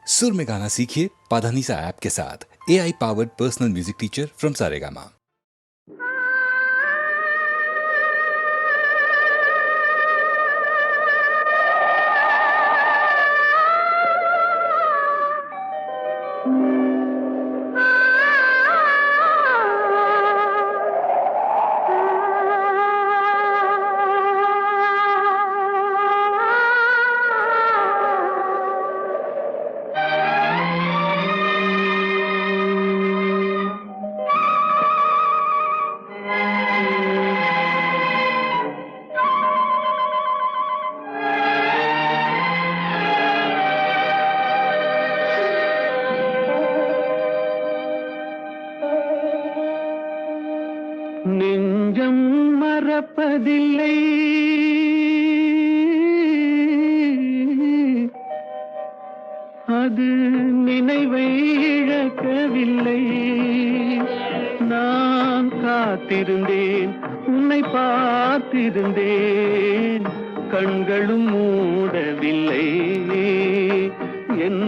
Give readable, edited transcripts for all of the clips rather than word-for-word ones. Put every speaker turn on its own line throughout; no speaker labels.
सुर में गाना सीखिए पाधानीसा ऐप के साथ। AI powered personal music teacher from Saregama.
நெஞ்சம் மறப்பதில்லை, அது நினைவை இழக்கவில்லை. நான் காத்திருந்தேன், உன்னை பார்த்திருந்தேன், கண்களும் மூடவில்லை, என்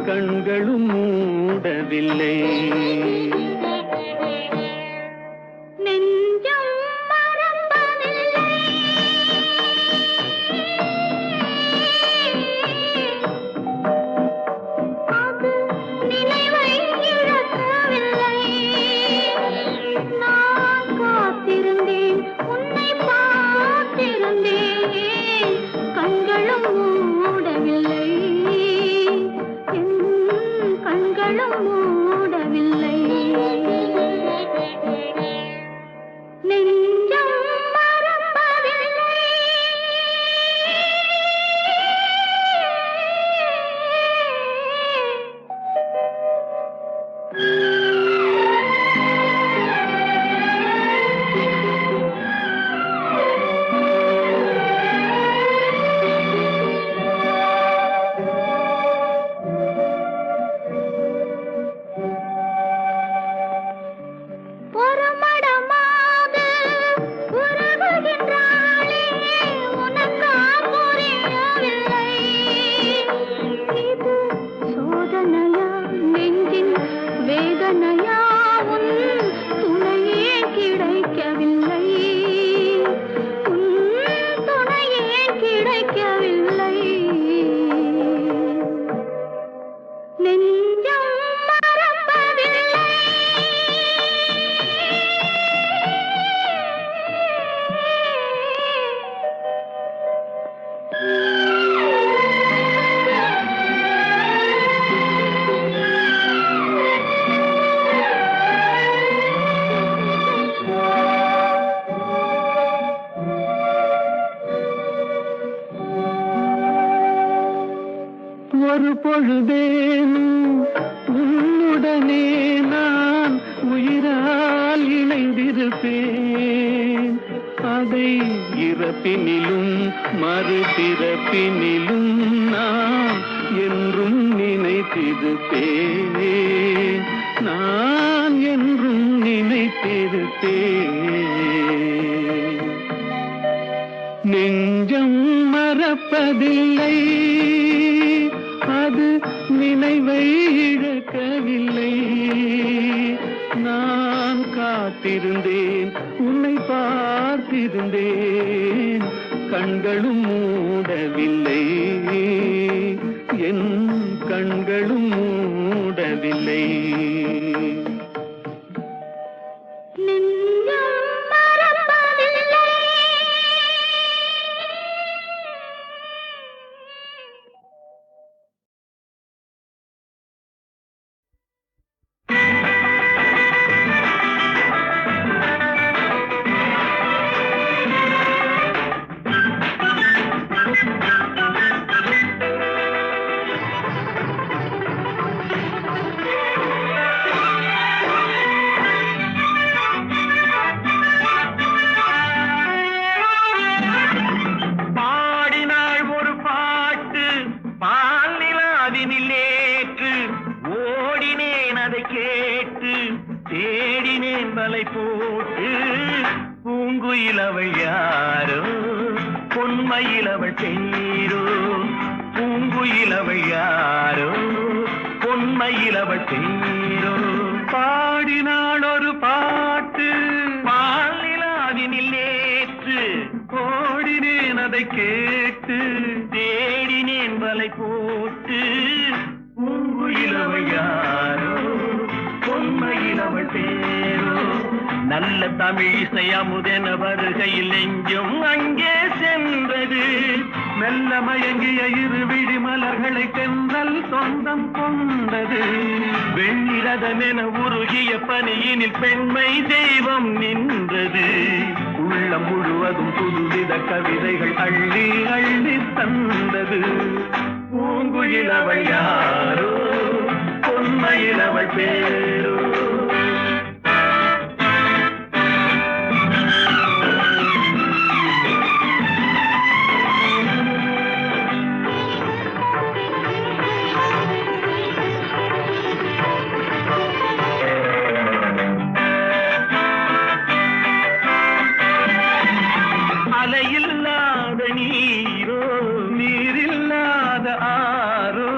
கண்களும் மூடவில்லை. ஒரு பொழுதேனும் உன்னுடனே நான் உயிரால் இணைந்திருப்பேன். அதை இறப்பினிலும் மறுபிறப்பினிலும் நான் என்றும் நினைத்திருப்பேன், நான் என்றும் நினைத்திருப்பேன். நெஞ்சம் மறப்பதில்லை, அது நினைவை இழக்கவில்லை. நான் காத்திருந்தேன், உன்னை பார்த்திருந்தேன், கண்களும் மூடவில்லை, என் கண்களும் மூடவில்லை. தேடினேன் வலை போட்டு பூங்குயில் அவள் யாரோ பொன்மையில் அவள் பேரோ பூங்குயில் அவள் யாரோ பொன்மையில் அவள் தேரோ பாடினாள் ஒரு பாட்டு பாலிலாவினில் நேற்று ஓடினேன் அதை கேட்டு தேடினேன் வலை போட்டு பூங்குயில் அவள் யாரோ பொன்மையில் அவள் தேரோ நல்ல தமிழிசை அமுதென வருகையில் நெஞ்சும் அங்கே சென்றது மெல்ல மயங்கிய இருவிழி மலர்களை தென்றல் சொந்தம் கொண்டது வெண்ணிரதமென உருகிய பனியினில் பெண்மை தெய்வம் நின்றது உள்ளம் முழுவதும் புதுவித கவிதைகள் அள்ளி அள்ளி தந்தது பூங்குயில் அவள் யாரோ பொன்மையில் அவள் பேரோ அலையில்லாத நீரோ நீரில்லாத ஆரோ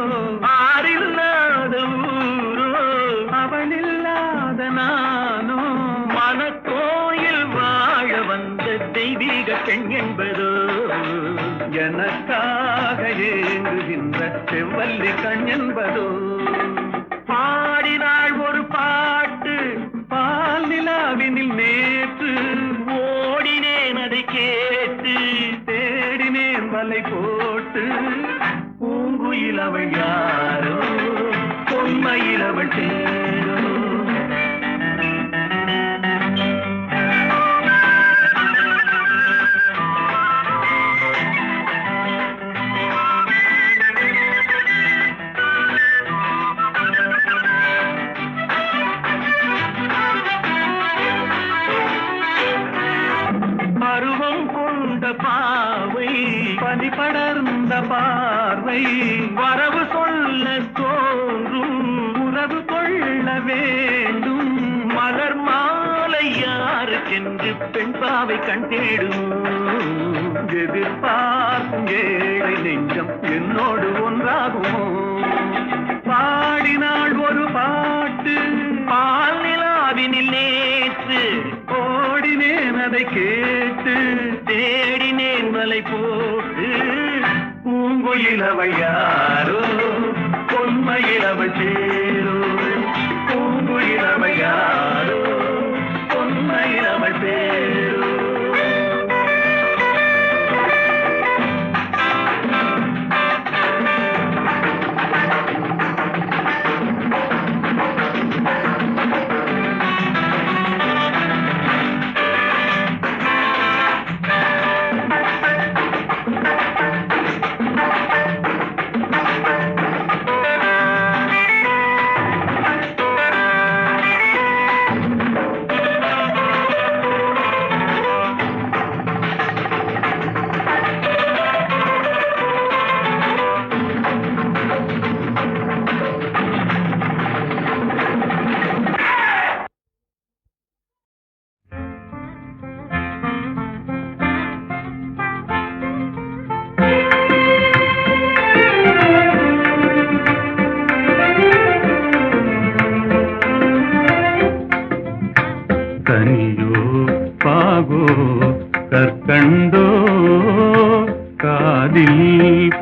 ஆறில்லாத ஊரோ அவளில்லாத நானோ மனக்கோயில் வாழ வந்த தெய்வீக பெண் என்பதோ எனக்காக ஏங்குகின்ற செவ்வல்லி கண் என்பதோ பாடினாள் ஒரு பாட்டு பால் நிலாவினில் நேற்று ஓடினேன் அதை கேட்டு தேடினேன் வலை போட்டு பூங்குயில் அவள் யாரோ பொன்மையில் அவள் தேரோ பருவம் கொண்ட பாவை பனி படர்ந்த பார்வை வரவு சொல்ல தோன்றும் உறவு கொள்ள வேண்டும் மலர் மாலை யாருக்கென்று பெண் பாவை கண் தேடும் எதிர்பார்க்கும் ஏழை நெஞ்சம் என்னோடு ஒன்றாகுமோ பாடினாள் ஒரு பாட்டு பால் நிலாவினில் நேற்று ஓடினேன் அதை கேட்டு தேடினேன் வலை போட்டு பூங்குயில் அவள் யாரோ பொன்மையில் அவள் சேரோ பூங்குயில் அவள் யாரோ பொன்மையில் அவள் பேரோ கனியோ பாகோ கற்கண்டோ காதில்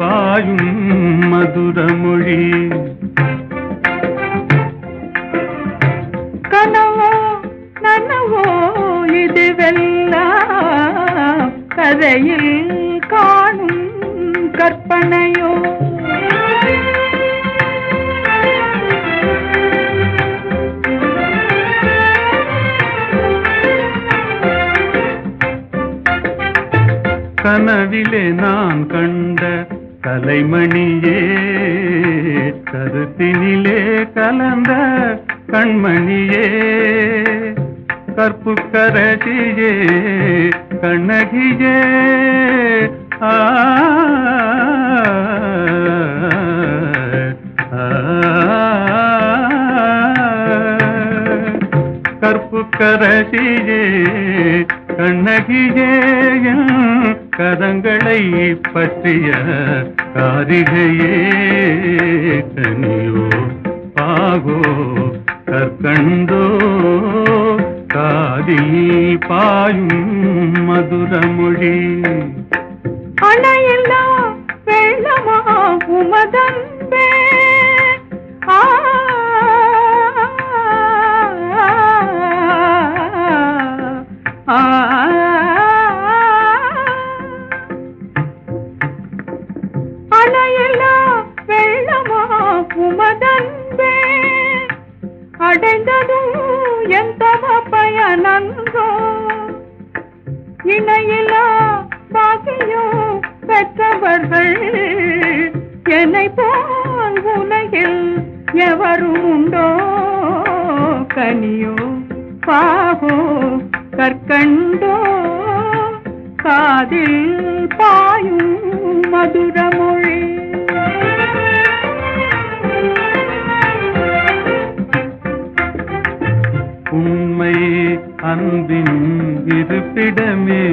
பாயும் மதுரமொழி
கனவோ நனவோ இதுவெல்லாம் கதையில் காணும் கற்பனையோ
கனவிலே நான் கண்ட கலைமணியே கருத்தினிலே கலந்த கண்மணியே கற்புக்கரசியே கண்ணகியே ஆ கற்புக்கரசியே கண்ணகியே கரங்களை பற்றிய காரிகையே கனியோ பாகோ கற்கண்டோ காதில் பாயும் மதுரமொழி
அணையில்லா வெள்ளமா உமதன்பே அணையில்லா வெள்ளமா உமதன்பே அடைந்ததும் எந்த பயனன்றோ இணையில்லா பாக்கியம் பெற்றவர்கள் என்னை போல் உலகில் எவரும் உண்டோ கனியோ பாகோ கற்கண்டோ காதில் பாயும் மதுரமொழி
உண்மை அன்பின் இருப்பிடமே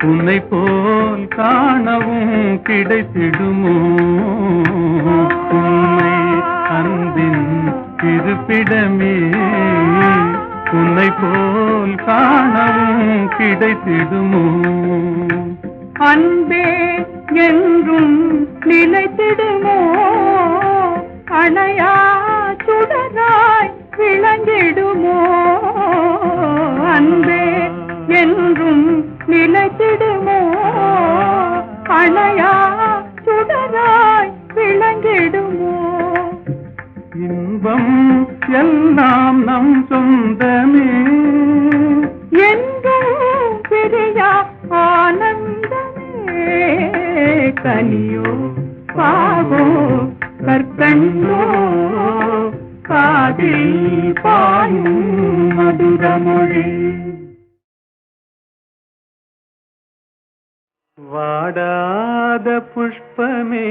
உன்னை போல் காணவும் கிடைத்திடுமோ உண்மை அன்பின் இருப்பிடமே உன்னை போல் காணவும் கிடைத்திடுமோ
அன்பே என்றும் நிலைத்திடுமோ அணையா சுடராய் விளங்கிடுமோ அன்பே என்றும் நிலைத்திடுமோ அணையா சுடராய் விளங்கிடுமோ
இன்பம் எல்லாம் நம் சொந்தமே
என்றும் பிரியா ஆனந்தமே கனியோ பாகோ கற்கண்டோ காதில் பாயும் மதுரமொழி
வாடாத புஷ்பமே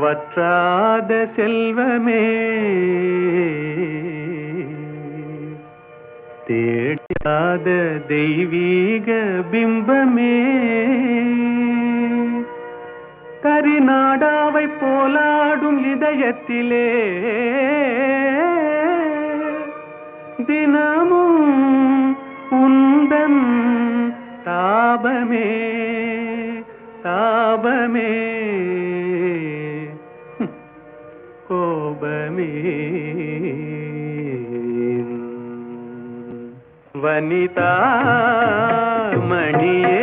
வற்றாத செல்வமே தேடாத தெய்வீக பிம்பமே கரிநாடாவை போலாடும் இதயத்திலே தினமும் உந்தன் தாபமே தாபமே கோபமே வனிதா மணியே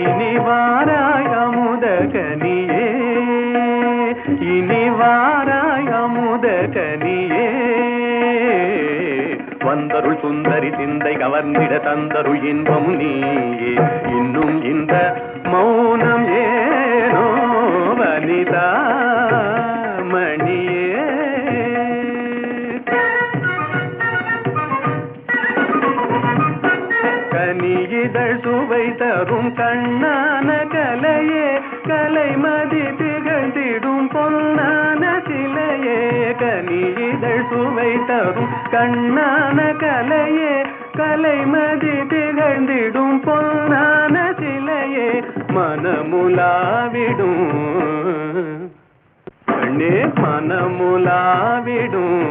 இனி வாராய் அமுத கனியே இனி வாராய் அமுத கனியே வந்தருள் சுந்தரி சிந்தை கவர்ந்திட தந்தருள் இன்பம் நீயே இன்னும் இந்த மௌனம் ஏனோ வனிதா மணியே கனியிதழ் சுவை தரும் கண்ணான கலையே கலைமதி திகழ்ந்திடும் பொன்னான சிலையே கனியிதழ் சுவை தரும் கண்ணான கலையே கலைமதி திகழ்ந்திடும் பொன்னான சிலையே மனமுலாவிடும் கண்ணே மனமுலாவிடும்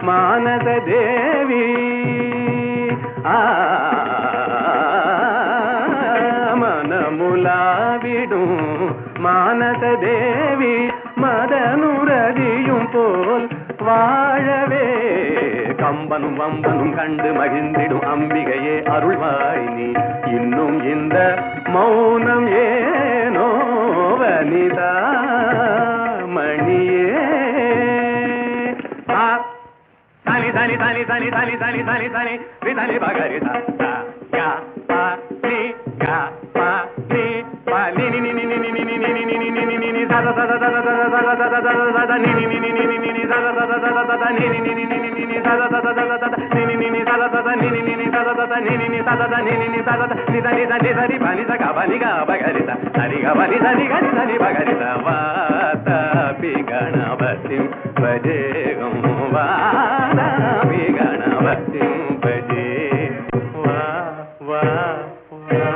மானத தேவி மனமுலாவிடும் மானத தேவி மதனுரதியும் போல் வாழவே கம்பனும் வம்பனும் கண்டு மகிழ்ந்திடும் அம்பிகையே அருள்வாய் நீ இன்னும் இந்த மௌனம் ஏனோ வனிதா மணியே தனி தனி தனி தனி தனி தனி தனி தனி விதனி பகரி யா பா நீ யா பா நீ பா நீ நீ நீ நீ நீ நீ நீ நீ நீ நீ நீ நீ நீ சத சத சத சத சத சத சத சத நீ நீ நீ நீ நீ நீ நீ சத சத சத சத நீ நீ நீ நீ நீ நீ நீ சத சத சத சத நீ நீ நீ நீ சத சத நீ நீ நீ நீ சத சத நீ நீ நீ சத நீ நீ நீ சத நீ தனி தனி சரி பனி ச க பனி க பகரி சரி க பனி தனி க ni தனி பகரி வாதா பி கணபதி பஜேகம் வாதா பி கணபதி பஜே வா வா வா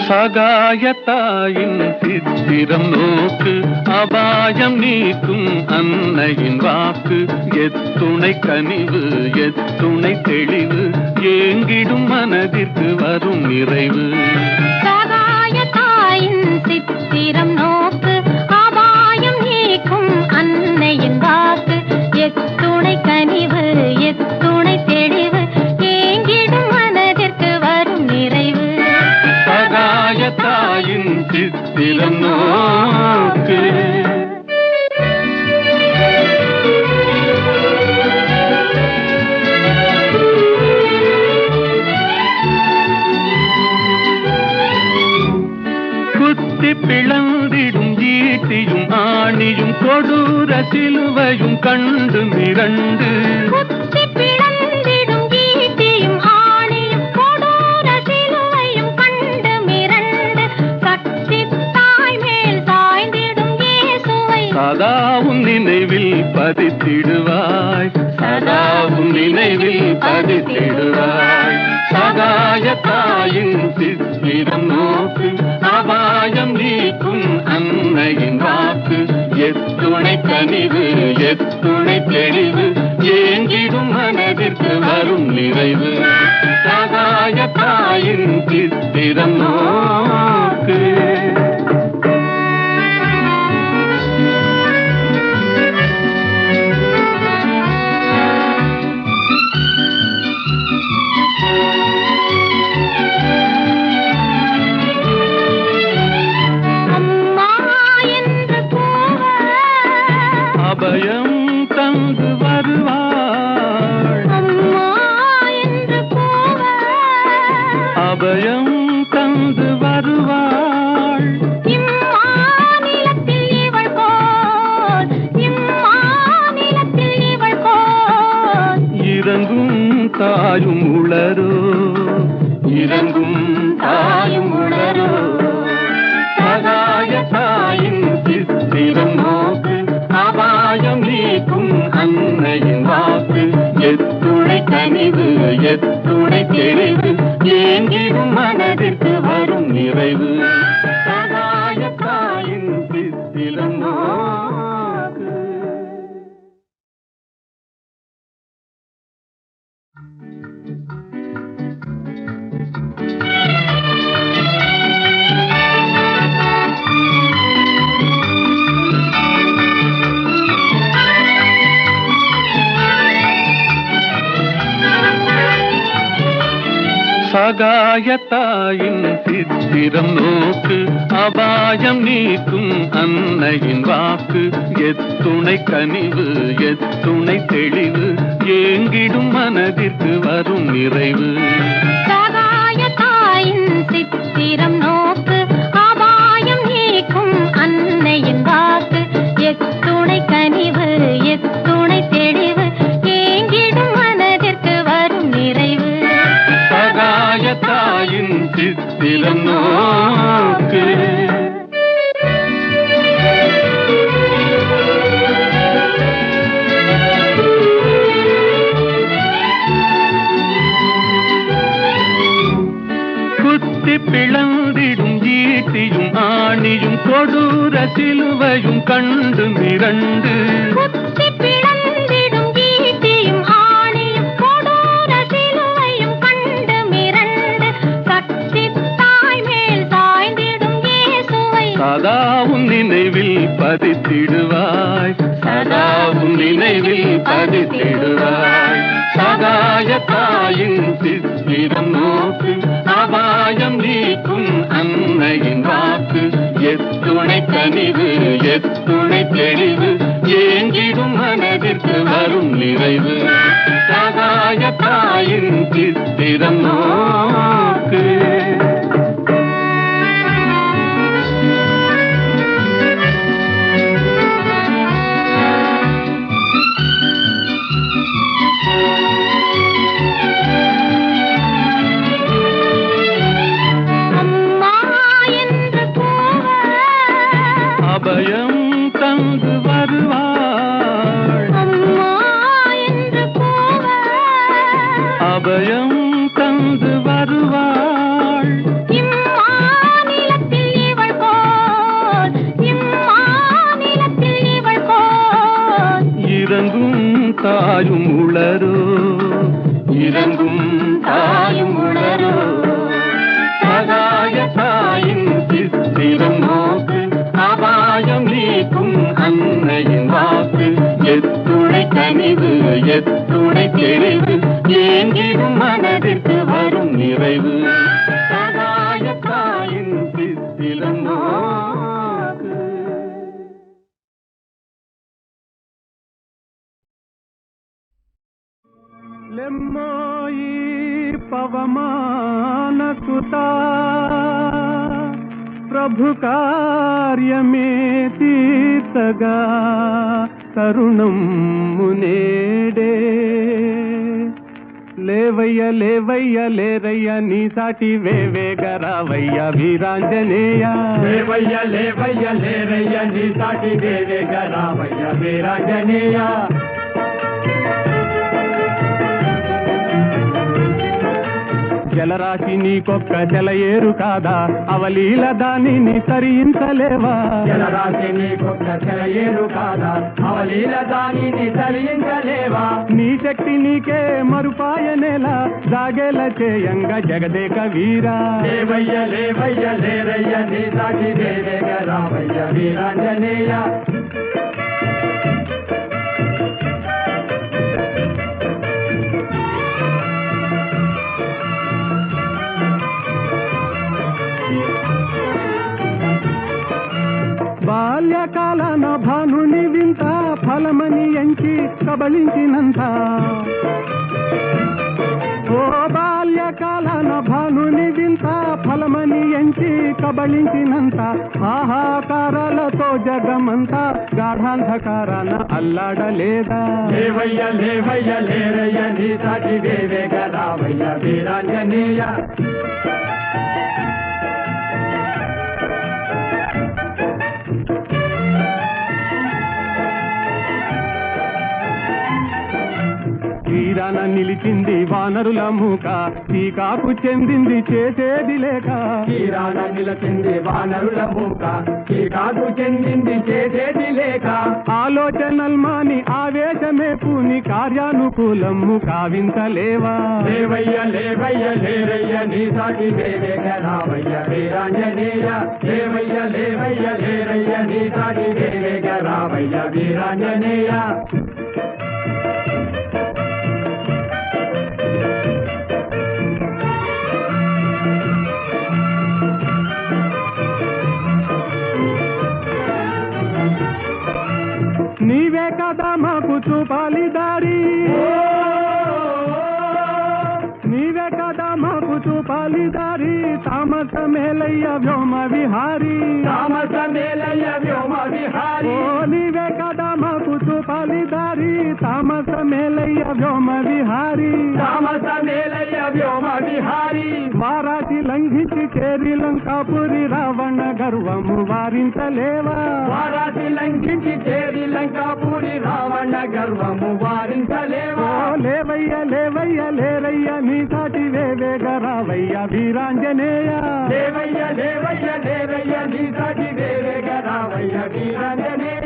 சகாயத்தாயின் சித்திரம் நோக்கு, அபாயம் நீக்கும் அன்னையின் வாக்கு. எத்துணை கனிவு எத்துணை தெளிவு, ஏங்கிடும் மனதிற்கு வரும் நிறைவு.
சகாயத்தாயின் சித்திரம் நோக்கு, அபாயம் நீக்கும் அன்னையின் வாக்கு. எத்துணை கனிவு எத்துணை தெளிவு, ஏங்கிடும் மனதிற்கு வரும் நிறைவு.
சகாயத்தாயின் சித்திரம் நோக்கு. குத்தி பிளந்திடும் ஈட்டியும் ஆணியும் கொடூர சிலுவையும் கண்டு மிரண்டு.
குத்தி பிளந்திடும் ஈட்டியும் ஆணியும் கொடூர சிலுவையும் கண்டு மிரண்டு. சக்தி தாய் மேல் சாய்ந்திடும் இயேசுவை
சதாவும் நினைவில் பதித்திடுவாய், சதாவும் நினைவில் பதித்திடுவாய். சகாயத்தாயின் சித்திரம் நோக்கு, அபாயம் நீக்கும் அன்னையின் வாக்கு. எத்துணை கனிவு எத்துணை தெளிவு, ஏங்கிடும் மனதிற்கு வரும் நிறைவு. சகாயத்தாயின் சித்திரம் நோக்கு. அபயம் தந்து வருவாள்,
அம்மா என்று கூவ.
அபயம் தந்து வருவாள்.
இம்மாநிலத்தில் இவள் போல், இம்மாநிலத்தில் இவள் போல்.
இறங்கும் தாயும் உளரோ, இறங்கும் தாயும் உளரோ. சகாயத்தாயின் சித்திரம் நோக்கு, அபாயம் நீக்கும் அன்னையின் வாக்கு. எத்துணை கனிவு எத்துணை தெளிவு, ஏங்கிடும் மனதிற்கு வரும் நிறைவு. சகாயத்தாயின் சித்திரம் நோக்கு. சகாயத்தாயின் சித்திரம் நோக்கு, அபாயம் நீக்கும் அன்னையின் வாக்கு. எத்துணை கனிவு எத்துணை தெளிவு, ஏங்கிடும் மனதிற்கு வரும் நிறைவு.
சகாயத்தாயின் சித்திரம் நோக்கு, அபாயம் நீக்கும் அன்னையின் வாக்கு. எத்துணை கனிவு எத்துணை தெளிவு, ஏங்கிடும் மனதிற்கு வரும் நிறைவு.
சகாயத்தாயின் சித்திரம் நோக்கு. குத்தி பிளந்திடும் ஈட்டியும் ஆணியும் கொடூர சிலுவையும் கண்டு மிரண்டு.
குத்தி பிளந்திடும் ஈட்டியும் ஆணியும் கொடூர சிலுவையும் கண்டு மிரண்டு. சக்தி தாய் மேல் சாய்ந்திடும் இயேசுவை
சதாவும் நினைவில் பதித்திடுவாய், சதாவும் நினைவில் பதித்திடுவாய். சகாயத்தாயின் சித்திரம் நோக்கு, அபாயம் நீக்கும் அன்னையின் வாக்கு. எத்துணை கனிவு எத்துணை தெளிவு, ஏங்கிடும் மனதிற்கு வரும் நிறைவு. சகாயத்தாயின் சித்திரம் நோக்கு. அபயம் எத்துணை தெளிவு ஏங்கிடும் மனதிற்கு வரும் நிறைவு சகாயத்தாயின் சித்திரம் நோக்கு.
లెమ్మోయి పవమాన సుతా ప్రభు కార్యమే తీర్చగా తరుణం మునేడే లేవయ్య లేవయ్య లేరయ్య నీ సాటి వేవేగరావయ్య వీరాంజనేయ
లేవయ్య లేవయ్య లేరయ్య నీ సాటి వేవేగరావయ్య వీరాంజనేయ
జలరాశి నీకొక్క జలయేరు కాదా అవలీల దానిని తరించలేవా
జలరాశి నీకొక్క జలయేరు కాదా అవలీల దానిని తరించలేవా
నీ శక్తి నీకే మరుపాయనేలా జాగేల చేయంగా జగదేక వీరా
లేవయ్య లేవయ్య లేరయ్య నీ సాటి వేవేగరావయ్య వీరాంజనేయ
బాల్యకాలన భానుని వింత ఫలమని ఎంచి కబలించినంత ఓ బాల్యకాలన భానుని వింత ఫలమని ఎంచి కబలించినంత ఆహాకారాలతో జగమంతా గాఢాంధకారాన అల్లాడలేదా
లేవయ్య లేవయ్య లేరయ్య నీ సాటి వేవేగరావయ్య వీరాంజనేయ
తీరాన నిలిచింది వానరుల మూక టీకాకు చెందింది చేసేది లేక
తీరాన నిలచింది వానరుల మూక టీకాకు చెందింది చేసేది లేక
ఆలోచనల్మాని ఆవేశమే పూని కార్యానుకూలము కావించలేవా
లేవయ్య లేవయ్య లేరయ్య నీ సాటి వేవేగరావయ్య వీరాంజనేయ లేవయ్య లేవయ్య లేరయ్య నీ సాటి వేవేగరావయ్య వీరాంజనేయ
నీవే కదా మాకు చూపాలి దారి నీవే కదా మాకు చూపాలి దారి తామస మేలయ్య వ్యోమ విహారీ
తామస మేలయ్య వ్యోమ విహారీ
ఓ నీవే కదా మాకు చూపాలి దారి తామస మేలయ్య వ్యోమ విహారీ
తామస మేలయ్య వ్యోమ విహారీ
వారాసి లంఘించి చేరి లంకాపురి రావణ గర్వము వారించలేవా
వారాసి లంఘించి చేరి లంకాపురి రావణ గర్వము వారించలేవా
ఓ లేవయ్య లేవయ్య లేరయ్య నీ సాటి వేవేగరావయ్య వీరాంజనేయ
లేవయ్య లేవయ్య లేరయ్య నీ సాటి వేవేగరావయ్య వీరాంజనేయ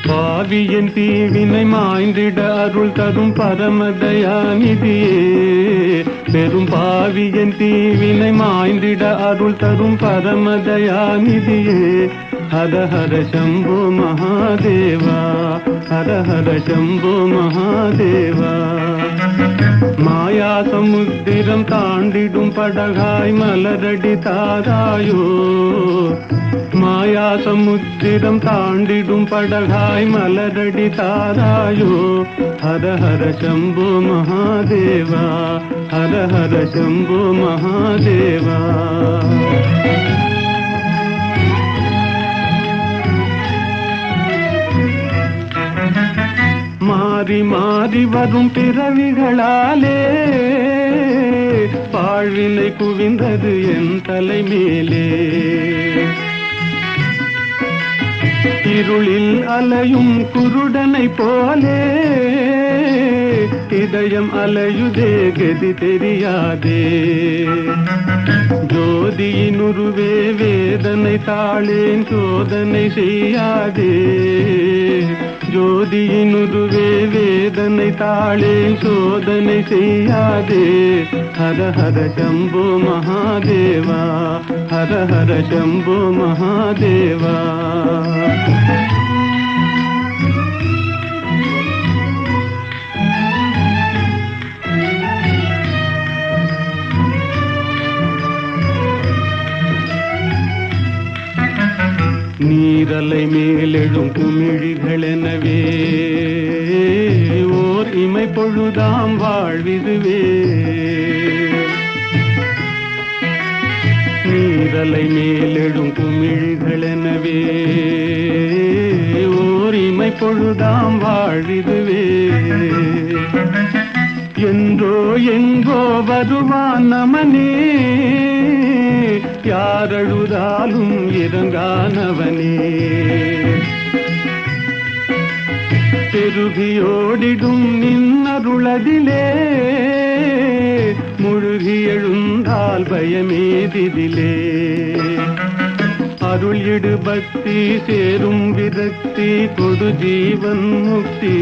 பாவியந்தி வினை மாய்ந்திட அருள் தரும் பரமதயாநிதியே பெரும் பாவியந்தி வினை மாய்ந்திட அருள் தரும் பரமதயாநிதியே ஹர ஹர சம்போ மகாதேவா ஹர ஹர சம்போ மகாதேவா மாயா சமுத்திரம் தாண்டிடும் படகாய் மலரடி தாராயோ மாயா சமுத்திரம் தாண்டிடும் படகாய் மலரடி தாராயோ ஹர ஹர சம்போ மகாதேவா ஹர ஹர சம்போ மகாதேவா மாறி மாறி வரும் பிறவிகளாலே பாழ்வினை குவிந்தது என் தலை மேலே இருளில் அலையும் குருடனை போலே இதயம் அலையுதே கதி தெரியாதே. ஜோதியினுருவே வேதனை தாளேன் சோதனை செய்யாதே. ஜோதியினுருவே வேதனை தாளேன் சோதனை செய்யாதே. ஹர ஹர சம்போ மகாதேவா, ஹர ஹர சம்போ மகாதேவா. நீரலை மேலெழும் குமிழிகளெனவே ஓர் இமை பொழுதாம் வாழ்விதுவே. நீரலை மேலெழும் குமிழிகளெனவே ஓர் இமை பொழுதாம் வாழ்விதுவே. என்றோ எங்கோ வருவான் நமனே, யாரழுதாலும் இறங்கானவனே. பெருகியோடிடும் நின்னருளதிலே, முழுகி எழுந்தால் பயமேதிதிலே. அருள் இடு பக்தி சேரும் விரக்தி கொடு ஜீவன் முக்தி.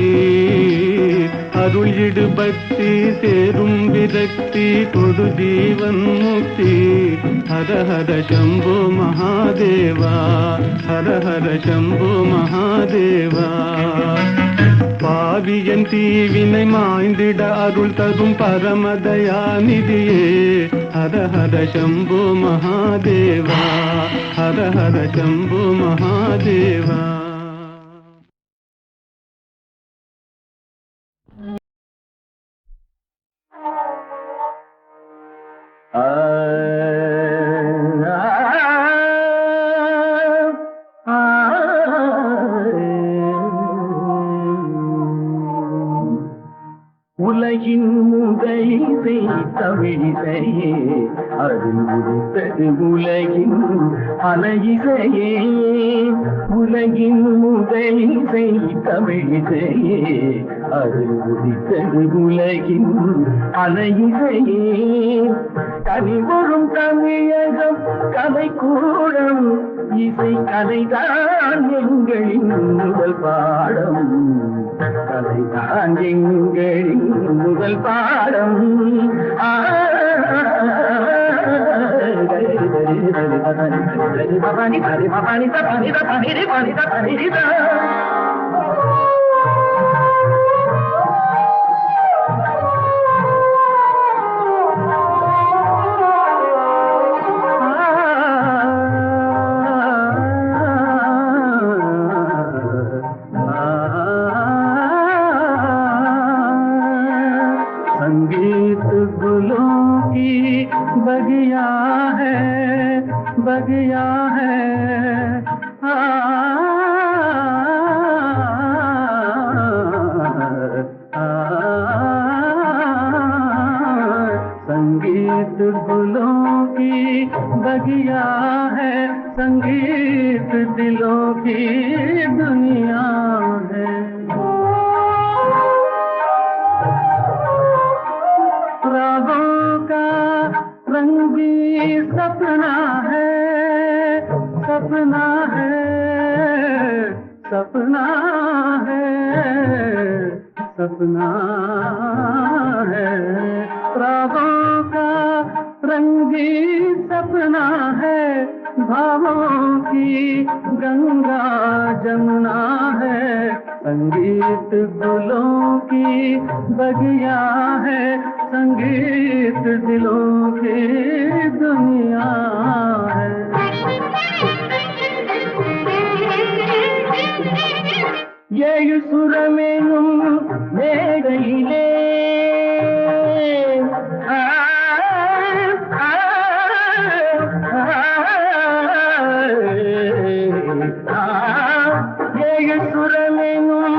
அருள் இடு பக்தி சேரும் விரக்தி கொடு ஜீவன் முக்தி. ஹர ஹர சம்போ மகாதேவா, ஹர ஹர சம்போ மகாதேவா. பாவியன் தீவினை மாய்ந்திட அருள் தரும் பரமதயாநிதியே. ஹர ஹர சம்போ மகாதேவா, ஹர ஹர சம்போ மகாதேவா.
உலகின் முதலிசை தமிழிசையே, அதில் உதித்தது உலகின் அலையிசையே. உலகின் முதலிசை தமிழிசையே, அதில் உதித்தது உலகின் அலையிசையே. கனிவரும் தமிழகம் கலைக்கூடம், இசை கலைதான் எங்களின் முதல் பாடம். கலைதான் எங்களின் முதல் பாடம். बगिया है, बगिया है, संगीत गुलों की बगिया है, संगीत दिलों की दुनिया है. रंगी सपना है, सपना है, सपना है, सपना है. रागों का रंगी सपना है, भावों की गंगा जमुना है. संगीत गुलों की बगिया है, संगीत दिलों की दुनिया है. ஏழு சுரமேனும் மேடையிலே ஏழு சுரமேனும்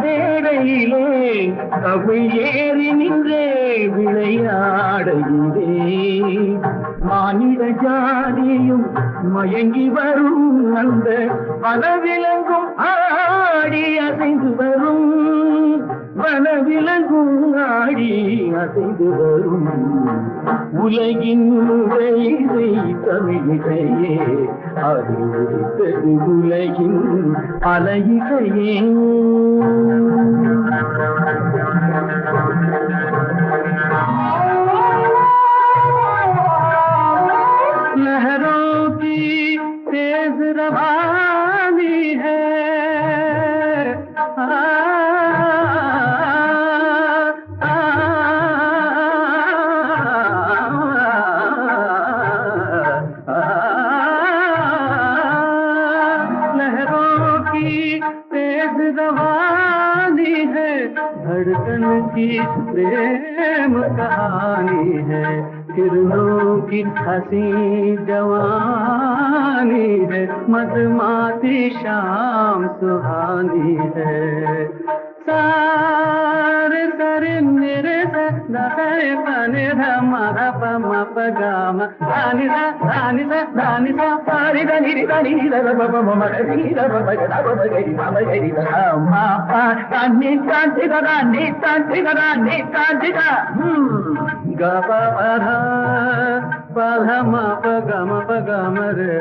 மேடையிலே தமிழ் ஏறி நின்றே விளையாடுகிறே. மானிட ஜாதியும் மயங்கி வரும் அந்த பல விலங்கும் ஆடி அசைந்து வரும். வனவிலங்கும் ஆடி அசைந்து வரும் உலகின் இசை தமிழிசையே அது உதித்தது உலகின் பல இசையே लहरों की तेज रवानी है लहरों की तेज रवानी है धड़कन की प्रेम कहानी है किरणों की हंसी जवानी है मधुमाती शाम सुहानी है सारे सरे मेरे से दसरे पने धमारा पमा पगाम दानी सा सारी दानी दानी दा बाबा ममा दी दा बाबा दा बाबा गई मामा गई दा मापा दानी दानी दा गपा पधम पगम रे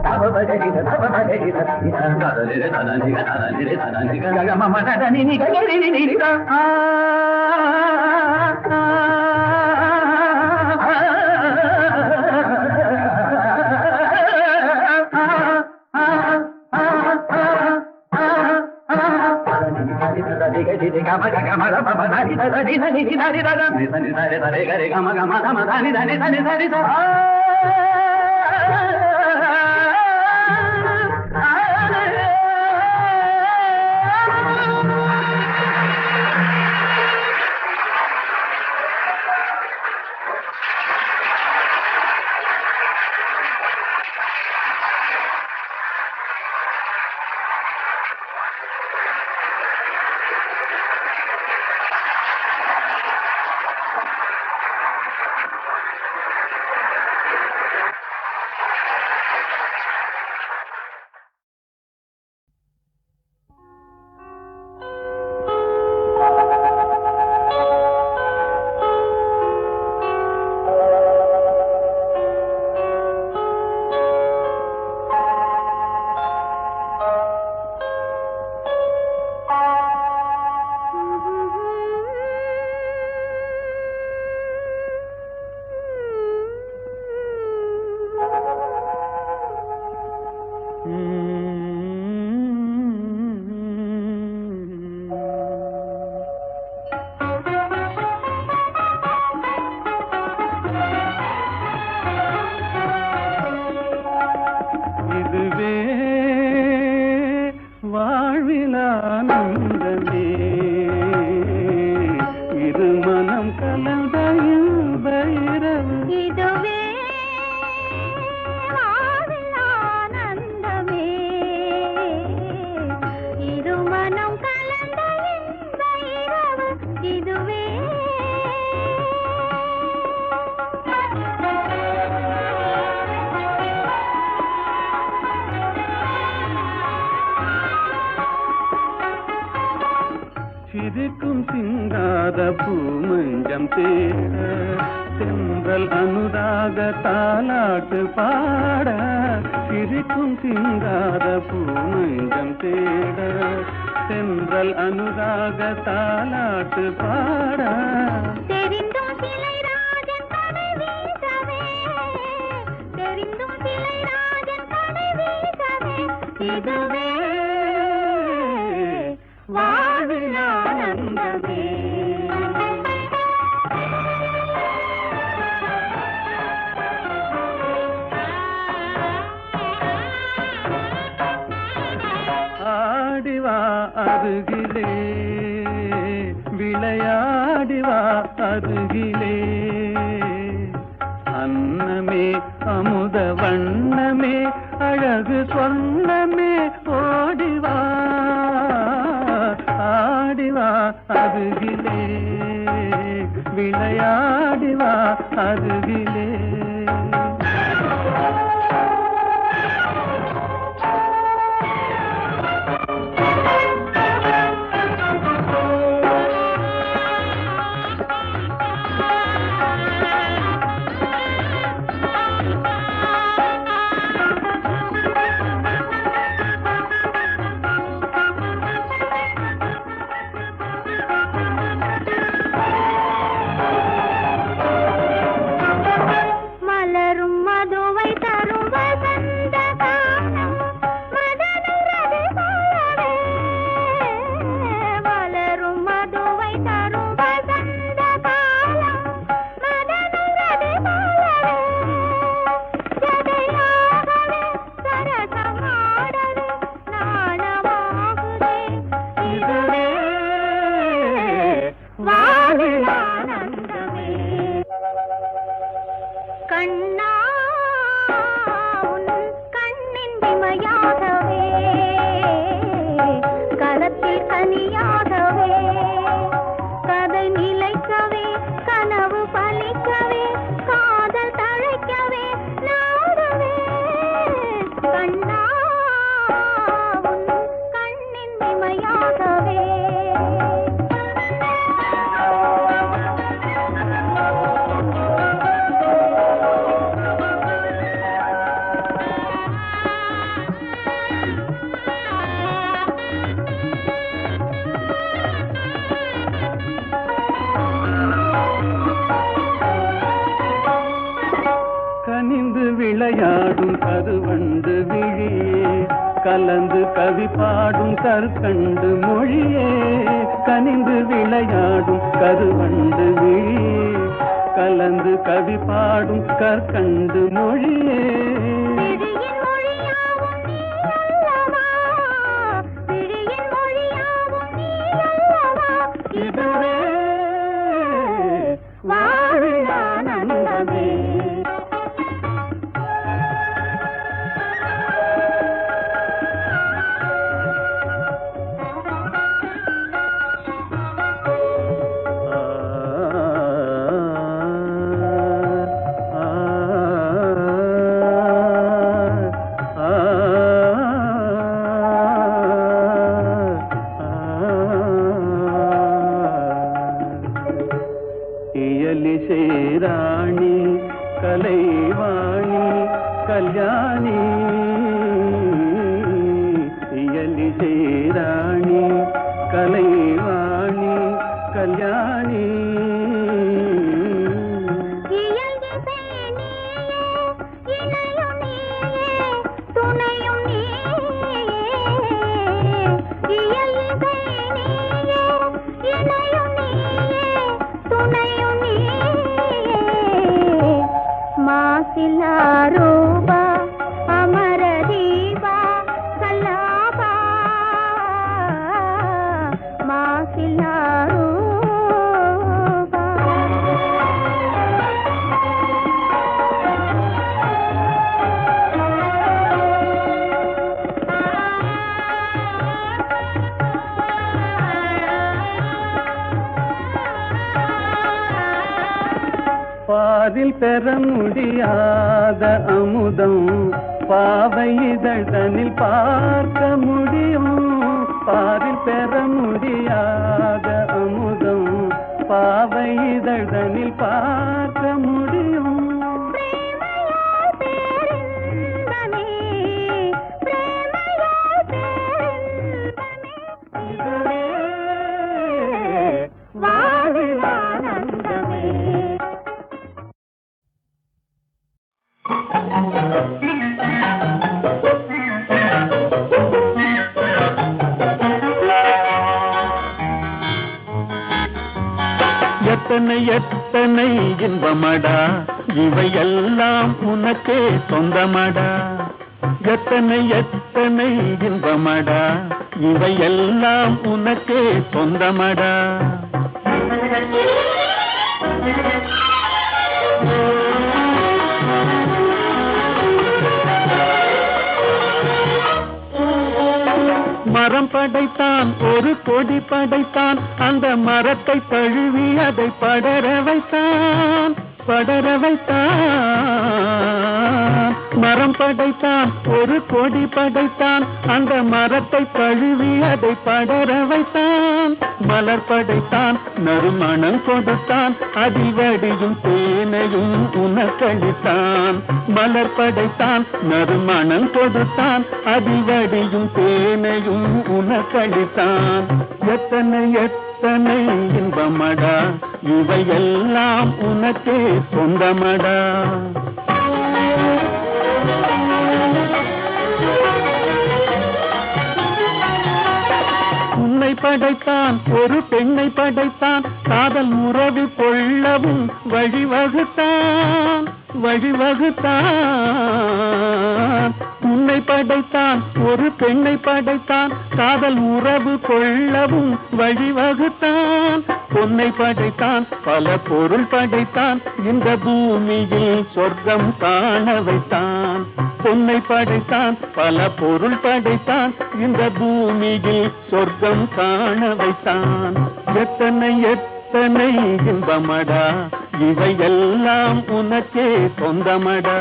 बाबा गई दा बाबा गई दा रे दानी गा मामा दानी नी गा नी दा சிரிக்கும் சிங்காத பூமஞ்சம் தேட சென்றல் அனுராக தாலாட்டு பாட சிரிக்கும் சிங்காத பூமஞ்சம் தேட சென்றல் அனுராக தாலாட்டு பாட
தெரிந்தும் சிலை ராஜன் தலை வீசவே தெரிந்தும் சிலை ராஜன் தலை வீசவே இதுவே வாழ்வில் ஆனந்தமே
ஆடிவா அருகிலே விளையாடிவா அருகிலே அன்னமே அமுத வண்ணமே அழகு சொன்னமே ஓடிவா ஆடிவா அருகிலே விளையாடிவா அருகிலே
வாழ்வில் ஆனந்தமே. கண்ணா உன் கண்ணின் இமையாகவே, கரத்தில் கனியாகவே, கதை நிலைக்கவே, கனவு பலிக்கவே, காதல் தழைக்கவே நாடவே. கண்ணா உன் கண்ணின் இமையாகவே.
கனிந்து விளையாடும் கருவண்டு விழியே, கலந்து கவி பாடும் கற்கண்டு மொழியே. கனிந்து விளையாடும் கருவண்டு விழியே, கலந்து கவி பாடும் கற்கண்டு மொழியே.
விழியின் மொழியாவும் நீ அல்லவா, விழியின் மொழியாவும் நீ அல்லவா, இதுவே வாழ்வில் ஆனந்தமே.
இயலிசை ராணி கலைவாணி கல்யாணி, இயலிசை ராணி கலைவாணி கல்யாணி.
இயல் இசை நீயே, இணையும் நீயே, துணையும் நீயே. இயல் இசை நீயே, இணையும் நீயே, துணையும் நீயே. மாசிலா ரூபா அமர தீபா கல்லாபா, மாசிலா ரூபா.
பாரில் பெற முடியாத அமுதம் பாவை இதழ்தனில் பார்க்க முடியும். பாரில் பெற முடியாத அமுதம் பாவை இதழ்தனில் பார்க்க முடியும்.
பிரேமையால் பேரின்பமே, பிரேமையால் பேரின்பமே, இதுவே வாழ்வில் ஆனந்தமே.
எத்தனை எத்தனை இன்பமடா, இவையெல்லாம் உனக்கே சொந்தமடா. எத்தனை எத்தனை இன்பமடா, இவையெல்லாம் உனக்கே சொந்தமடா. மரம் படைத்தான், ஒரு கொடி படைத்தான், அந்த மரத்தை தழுவி அதை படர வைத்தான், படர வைத்தான். மரம் படைத்தான், ஒரு கொடி படைத்தான், அந்த மரத்தை தழுவி அதை படர வைத்தான். மலர் படைத்தான், நறுமணம் கொடுத்தான், அதில் வடியும் தேனையும் உனக்களித்தான். மலர் படைத்தான், நறுமணம் கொடுத்தான், அதில் வடியும் தேனையும் உனக்களித்தான். எத்தனை எத்தனை இன்பமடா, இவையெல்லாம் உனக்கே சொந்தமடா. உன்னை படைத்தான், ஒரு பெண்ணை படைத்தான், காதல் உறவு கொள்ளவும் வழிவகுத்தான், வழிவகுத்தான். உன்னை
உன்னை படைத்தான் ஒரு பெண்ணை படைத்தான் காதல் உறவு கொள்ளவும் வழிவகுத்தான் பொன்னை படைத்தான் பல பொருள் படைத்தான் இந்த பூமியில் சொர்க்கம் காண வைத்தான் பொன்னை படைத்தான் பல பொருள் படைத்தான் இந்த பூமியில் சொர்க்கம் காண வைத்தான் எத்தனை எத்தனை இன்பமடா இவையெல்லாம் உனக்கே சொந்தமடா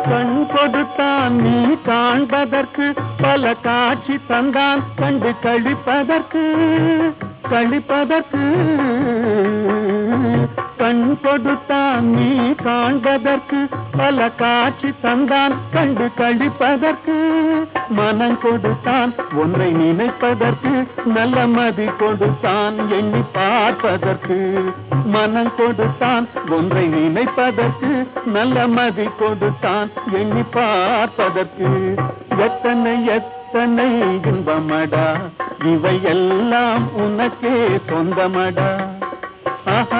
கண் கொடுத்தான் நீ காண்பதற்கு பல காட்சி தந்தான் கண்டு கழிப்பதற்கு கண் கொடுத்தான் நீ காண்பதற்கு பல காட்சி தந்தான் கண்டு கழிப்பதற்கு மனம் கொடுத்தான் ஒன்றை நினைப்பதற்கு நல்ல மதி கொடுத்தான் எண்ணி பார்ப்பதற்கு மனம் கொடுத்தான் ஒன்றை நினைப்பதற்கு நல்ல மதி கொடுத்தான் எண்ணி பார்ப்பதற்கு எத்தனை எத்தனை இன்பமடா இவையெல்லாம் உனக்கே சொந்தமடா ஆஹா